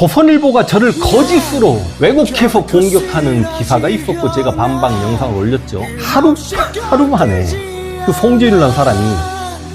조선일보가 저를 거짓으로 왜곡해서 공격하는 기사가 있었고 제가 반박 영상을 올렸죠. 하루 만에 그 송지윤이라는 사람이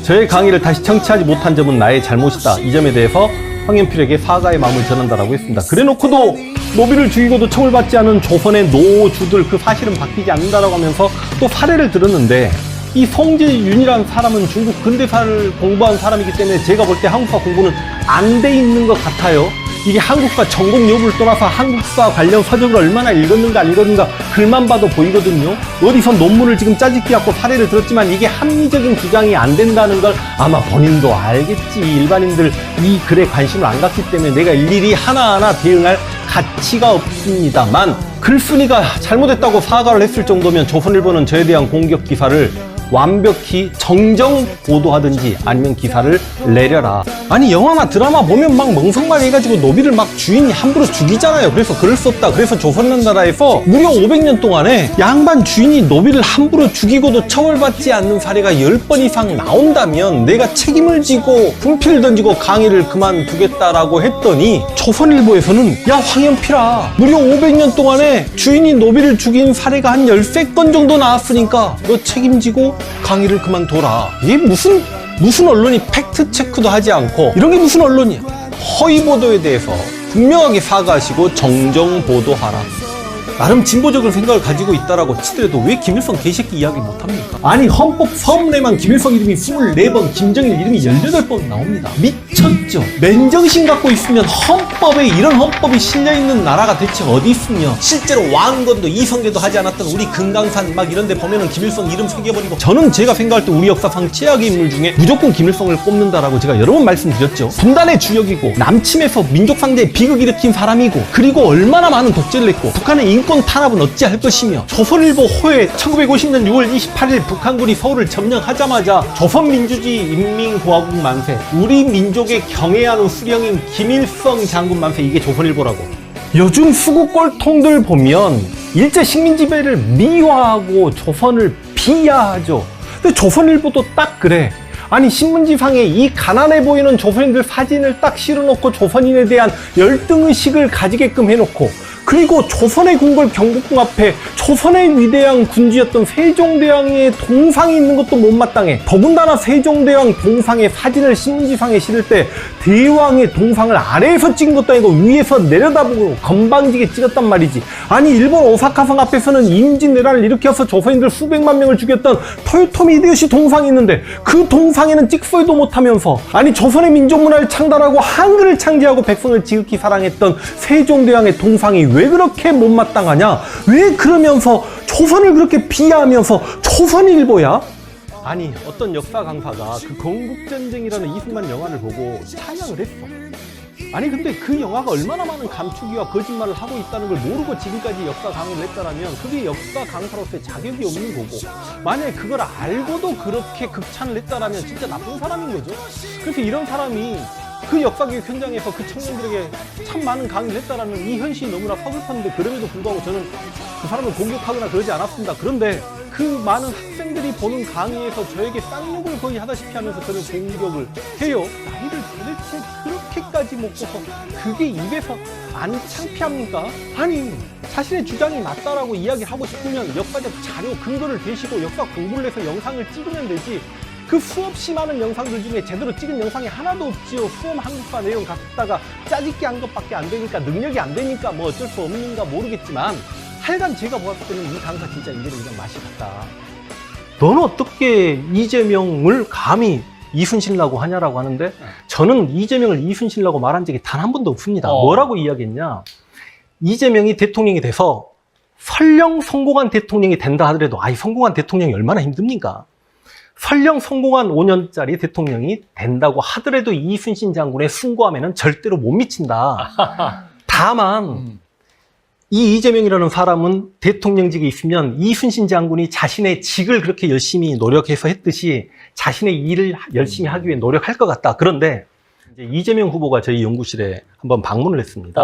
저의 강의를 다시 청취하지 못한 점은 나의 잘못이다. 이 점에 대해서 황현필에게 사과의 마음을 전한다라고 했습니다. 그래놓고도 노비를 죽이고도 처벌받지 않은 조선의 노주들 그 사실은 바뀌지 않는다라고 하면서 또 사례를 들었는데 이 송지윤이라는 사람은 중국 근대사를 공부한 사람이기 때문에 제가 볼 때 한국사 공부는 안 돼 있는 것 같아요. 이게 한국사 전공 여부를 떠나서 한국사 관련 서적을 얼마나 읽었는가 안 읽었는가 글만 봐도 보이거든요. 어디서 논문을 지금 짜집기 갖고 사례를 들었지만 이게 합리적인 주장이 안 된다는 걸 아마 본인도 알겠지. 일반인들 이 글에 관심을 안 갖기 때문에 내가 일일이 하나하나 대응할 가치가 없습니다만 글쓴이가 잘못했다고 사과를 했을 정도면 조선일보는 저에 대한 공격 기사를 완벽히 정정 보도하든지 아니면 기사를 내려라. 아니 영화나 드라마 보면 막 멍석말 해가지고 노비를 막 주인이 함부로 죽이잖아요. 그래서 그럴 수 없다. 그래서 조선나라에서 무려 500년 동안에 양반 주인이 노비를 함부로 죽이고도 처벌받지 않는 사례가 10번 이상 나온다면 내가 책임을 지고 분필 던지고 강의를 그만두겠다라고 했더니 조선일보에서는 야 황현필아 무려 500년 동안에 주인이 노비를 죽인 사례가 한 13건 정도 나왔으니까 너 책임지고 강의를 그만둬라. 이게 무슨 언론이 팩트체크도 하지 않고 이런 게 무슨 언론이야. 허위 보도에 대해서 분명하게 사과하시고 정정 보도하라. 나름 진보적인 생각을 가지고 있다라고 치더라도 왜 김일성 개새끼 이야기 못합니까? 아니 헌법 서문에만 김일성 이름이 24번, 김정일 이름이 18번 나옵니다. 미쳤죠? 맨정신 갖고 있으면 헌법에 이런 헌법이 실려있는 나라가 대체 어디 있으며 실제로 왕건도 이성계도 하지 않았던 우리 금강산 막 이런 데 보면은 김일성 이름 새겨버리고 저는 제가 생각할 때 우리 역사상 최악의 인물 중에 무조건 김일성을 꼽는다라고 제가 여러 번 말씀드렸죠. 분단의 주역이고 남침에서 민족상대에 비극 일으킨 사람이고 그리고 얼마나 많은 독재를 했고 북한의 인권 탄압은 어찌할 것이며 조선일보 호에 1950년 6월 28일 북한군이 서울을 점령하자마자 조선민주주의 인민공화국 만세 우리 민족의 경애하는 수령인 김일성 장군 만세 이게 조선일보라고. 요즘 수구 꼴통들 보면 일제 식민지배를 미화하고 조선을 비하하죠. 근데 조선일보도 딱 그래. 아니 신문지상에 이 가난해 보이는 조선인들 사진을 딱 실어놓고 조선인에 대한 열등의식을 가지게끔 해놓고 그리고 조선의 궁궐 경복궁 앞에 조선의 위대한 군주였던 세종대왕의 동상이 있는 것도 못마땅해. 더군다나 세종대왕 동상의 사진을 신문지상에 실을 때 대왕의 동상을 아래에서 찍은 것도 아니고 위에서 내려다보고 건방지게 찍었단 말이지. 아니 일본 오사카성 앞에서는 임진왜란을 일으켜서 조선인들 수백만 명을 죽였던 토요토미 히데요시 동상이 있는데 그 동상에는 찍소리도 못하면서 아니 조선의 민족문화를 창달하고 한글을 창제하고 백성을 지극히 사랑했던 세종대왕의 동상이 왜 그렇게 못마땅하냐? 왜 그러면서 조선을 그렇게 비하하면서 조선일보야? 아니 어떤 역사 강사가 그 건국전쟁이라는 이승만 영화를 보고 찬양을 했어. 아니 근데 그 영화가 얼마나 많은 감추기와 거짓말을 하고 있다는 걸 모르고 지금까지 역사 강의를 했다라면 그게 역사 강사로서의 자격이 없는 거고 만약에 그걸 알고도 그렇게 극찬을 했다라면 진짜 나쁜 사람인 거죠. 그래서 이런 사람이 그 역사교육 현장에서 그 청년들에게 참 많은 강의를 했다라는 이 현실이 너무나 서글펐는데 그럼에도 불구하고 저는 그 사람을 공격하거나 그러지 않았습니다. 그런데 그 많은 학생들이 보는 강의에서 저에게 쌍욕을 거의 하다시피 하면서 저는 공격을 해요. 나이를 도대체 그렇게까지 먹고서 그게 입에서 안 창피합니까? 아니 자신의 주장이 맞다라고 이야기하고 싶으면 역사적 자료 근거를 대시고 역사 공부를 해서 영상을 찍으면 되지. 그 수없이 많은 영상들 중에 제대로 찍은 영상이 하나도 없지요. 수험 한국사 내용 갖다가 짜집기 한 것밖에 안 되니까 능력이 안 되니까 뭐 어쩔 수 없는가 모르겠지만 하여간 제가 보았을 때는 이 강사 진짜 이제는 그냥 맛이 갔다. 너는 어떻게 이재명을 감히 이순신이라고 하냐라고 하는데 저는 이재명을 이순신이라고 말한 적이 단 한 번도 없습니다. 뭐라고 이야기했냐. 이재명이 대통령이 돼서 설령 성공한 대통령이 된다 하더라도 아이 성공한 대통령이 얼마나 힘듭니까? 설령 성공한 5년짜리 대통령이 된다고 하더라도 이순신 장군의 숭고함에는 절대로 못 미친다. 다만 이 이재명이라는 사람은 대통령직에 있으면 이순신 장군이 자신의 직을 그렇게 열심히 노력해서 했듯이 자신의 일을 열심히 하기 위해 노력할 것 같다. 그런데 이제 이재명 후보가 저희 연구실에 한번 방문을 했습니다.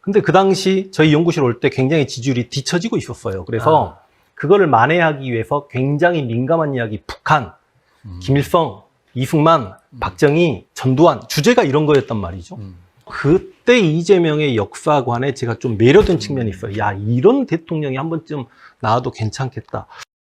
근데 그 당시 저희 연구실 올 때 굉장히 지지율이 뒤처지고 있었어요. 그래서 그거를 만회하기 위해서 굉장히 민감한 이야기, 북한, 김일성, 이승만, 박정희, 전두환, 주제가 이런 거였단 말이죠. 그 그때 이재명의 역사관에 제가 좀 매료된 측면이 있어요. 야, 이런 대통령이 한 번쯤 나와도 괜찮겠다.